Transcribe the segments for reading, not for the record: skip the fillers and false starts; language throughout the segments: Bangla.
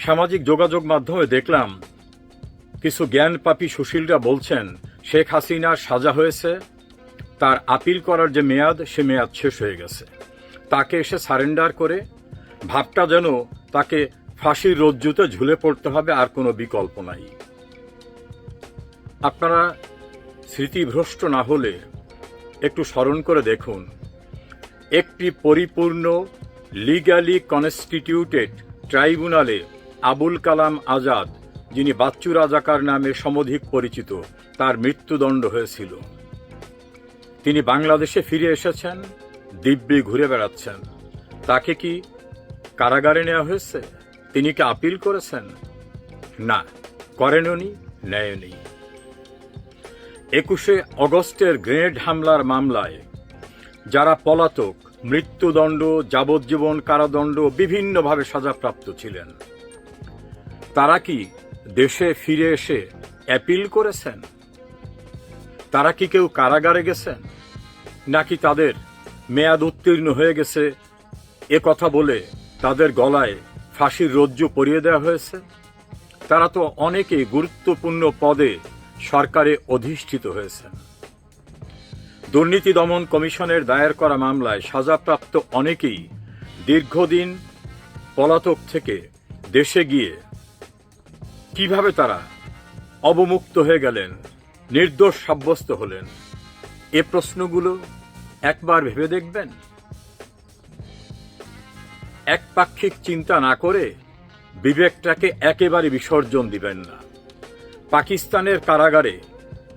সামাজিক যোগাযোগ মাধ্যমে দেখলাম কিছু জ্ঞানপাপী সুশীলরা বলছেন শেখ হাসিনার সাজা হয়েছে, তার আপিল করার যে মেয়াদ সে মেয়াদ শেষ হয়ে গেছে, তাকে এসে সারেন্ডার করে ভাবটা যেন তাকে ফাঁসির রজ্জুতে ঝুলে পড়তে হবে, আর কোনো বিকল্প নাই। আপনারা স্মৃতিভ্রষ্ট না হলে একটু স্মরণ করে দেখুন, একটি পরিপূর্ণ লিগ্যালি কনস্টিটিউটেড ট্রাইব্যুনালে আবুল কালাম আজাদ, যিনি বাচ্চু রাজাকার নামে সমধিক পরিচিত, তার মৃত্যুদণ্ড হয়েছিল। তিনি বাংলাদেশে ফিরে এসেছেন, দিব্যি ঘুরে বেড়াচ্ছেন। তাকে কি কারাগারে নেওয়া হয়েছে? তিনি কি আপিল করেছেন? না, করেননি, নেয়নি। 21শে অগস্টের গ্রেনেড হামলার মামলায় যারা পলাতক, মৃত্যুদণ্ড, যাবজ্জীবন কারাদণ্ড, বিভিন্নভাবে সাজাপ্রাপ্ত ছিলেন, তারা কি দেশে ফিরে এসে অ্যাপিল করেছেন? তারা কি কেউ কারাগারে গেছেন, নাকি তাদের মেয়াদ উত্তীর্ণ হয়ে গেছে এ কথা বলে তাদের গলায় ফাঁসির রজ্জু পরিয়ে দেওয়া হয়েছে? তারা তো অনেকেই গুরুত্বপূর্ণ পদে সরকারে অধিষ্ঠিত হয়েছেন। দুর্নীতি দমন কমিশনের দায়ের করা মামলায় সাজাপ্রাপ্ত অনেকেই দীর্ঘদিন পলাতক থেকে দেশে গিয়ে কিভাবে তারা অবমুক্ত হয়ে গেলেন, নির্দোষ সাব্যস্ত হলেন, এ প্রশ্নগুলো একবার ভেবে দেখবেন। একপাক্ষিক চিন্তা না করে বিবেকটাকে একেবারে বিসর্জন দিবেন না। পাকিস্তানের কারাগারে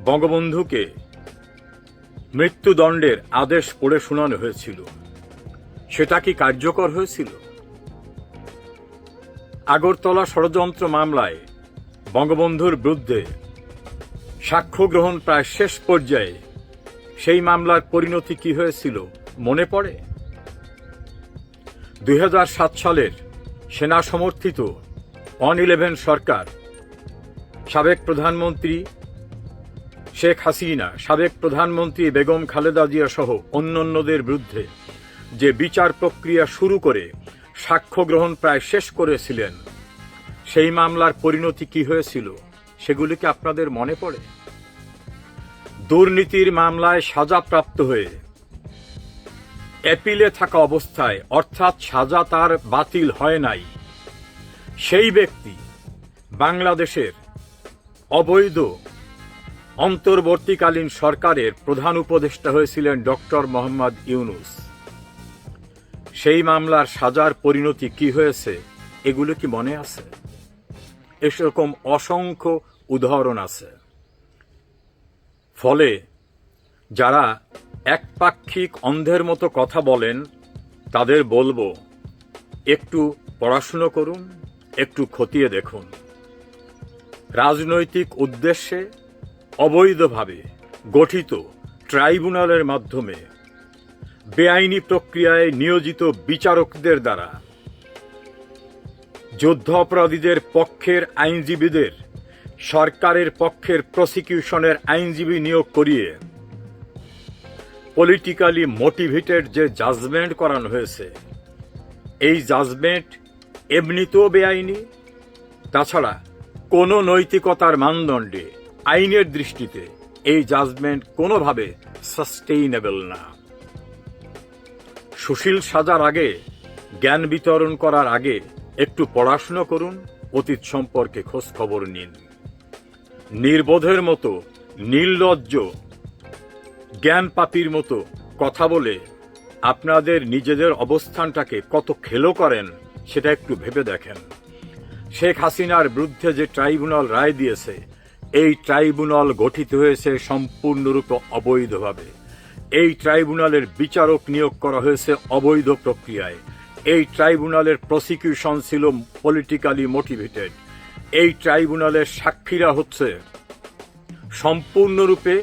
বঙ্গবন্ধুকে মৃত্যুদণ্ডের আদেশ পড়ে শোনানো হয়েছিল, সেটা কি কার্যকর হয়েছিল? আগরতলা ষড়যন্ত্র মামলায় বঙ্গবন্ধুর বিরুদ্ধে সাক্ষ্য গ্রহণ প্রায় শেষ পর্যায়ে, সেই মামলার পরিণতি কি হয়েছিল মনে পড়ে? 2007 সালের সেনা সমর্থিত 111 সরকার সাবেক প্রধানমন্ত্রী শেখ হাসিনা, সাবেক প্রধানমন্ত্রী বেগম খালেদা জিয়া সহ অন্যান্যদের বিরুদ্ধে যে বিচার প্রক্রিয়া শুরু করে সাক্ষ্য গ্রহণ প্রায় শেষ করেছিলেন, সেই মামলার পরিণতি কি হয়েছিল সেগুলি কি আপনাদের মনে পড়ে? দুর্নীতির মামলায় সাজাপ্রাপ্ত হয়ে অ্যাপিলে থাকা অবস্থায়, অর্থাৎ সাজা তার বাতিল হয় নাই, সেই ব্যক্তি বাংলাদেশের অবৈধ অন্তর্বর্তীকালীন সরকারের প্রধান উপদেষ্টা হয়েছিলেন ডক্টর মোহাম্মদ ইউনূস। সেই মামলার সাজার পরিণতি কি হয়েছে এগুলো কি মনে আছে? এরকম অসংখ্য উদাহরণ আছে। ফলে যারা একপাক্ষিক অন্ধের মতো কথা বলেন, তাদের বলবো একটু পড়াশুনো করুন, একটু খতিয়ে দেখুন। রাজনৈতিক উদ্দেশ্যে অবৈধভাবে গঠিত ট্রাইব্যুনালের মাধ্যমে বেআইনি প্রক্রিয়ায় নিয়োজিত বিচারকদের দ্বারা যুদ্ধ অপরাধীদের পক্ষের আইনজীবীদের সরকারের পক্ষের প্রসিকিউশনের আইনজীবী নিয়োগ করিয়ে পলিটিক্যালি মোটিভেটেড যে জাজমেন্ট করানো হয়েছে, এই জাজমেন্ট এমনিতেও বেআইনি। তাছাড়া কোনো নৈতিকতার মানদণ্ডে, আইনের দৃষ্টিতে এই জাজমেন্ট কোনোভাবে সাস্টেইনেবল না। সুশীল সাজার আগে, জ্ঞান বিতরণ করার আগে একটু পড়াশোনা করুন, অতীত সম্পর্কে খোঁজ খবর নিন। নির্বোধের মতো, নির্লজ্জ, জ্ঞানপাপীর মতো কথা বলে আপনাদের নিজেদের অবস্থানটাকে কত খেলো করেন সেটা একটু ভেবে দেখেন। শেখ হাসিনার বিরুদ্ধে যে ট্রাইব্যুনাল রায় দিয়েছে, এই ট্রাইব্যুনাল গঠিত হয়েছে সম্পূর্ণরূপে অবৈধভাবে। এই ট্রাইব্যুনালের বিচারক নিয়োগ করা হয়েছে অবৈধ প্রক্রিয়ায়। এই ট্রাইব্যুনালের প্রসিকিউশন ছিল পলিটিক্যালি মোটিভেটেড। এই ট্রাইব্যুনালের সাক্ষীরা হচ্ছে সম্পূর্ণরূপে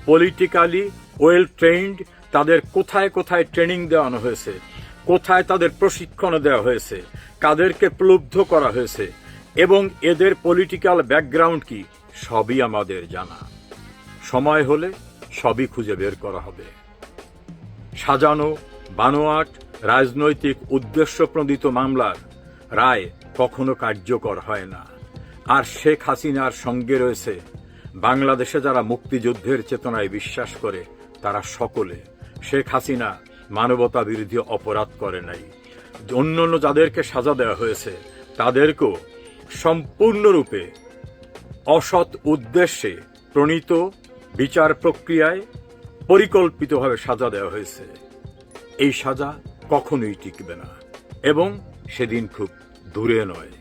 পলিটিক্যালি ওয়েল ট্রেন্ড। তাদের কোথায় কোথায় ট্রেনিং দেওয়ানো হয়েছে, কোথায় তাদের প্রশিক্ষণ দেওয়া হয়েছে, কাদেরকে প্রলুব্ধ করা হয়েছে, এবং এদের পলিটিক্যাল ব্যাকগ্রাউন্ড কি, সবই আমাদের জানা। সময় হলে সবই খুঁজে বের করা হবে। সাজানো, বানোয়াট, রাজনৈতিক উদ্দেশ্যপ্রণোদিত মামলার রায় কখনো কার্যকর হয় না। আর শেখ হাসিনার সঙ্গে রয়েছে বাংলাদেশে যারা মুক্তিযুদ্ধের চেতনায় বিশ্বাস করে তারা সকলে। শেখ হাসিনা মানবতা বিরোধী অপরাধ করে নাই। অন্যান্য যাদেরকে সাজা দেওয়া হয়েছে তাদেরকেও সম্পূর্ণরূপে অসৎ উদ্দেশ্যে প্রণীত বিচার প্রক্রিয়ায় পরিকল্পিতভাবে সাজা দেওয়া হয়েছে। এই সাজা কখনোই টিকবে না এবং সেদিন খুব দূরে নয়।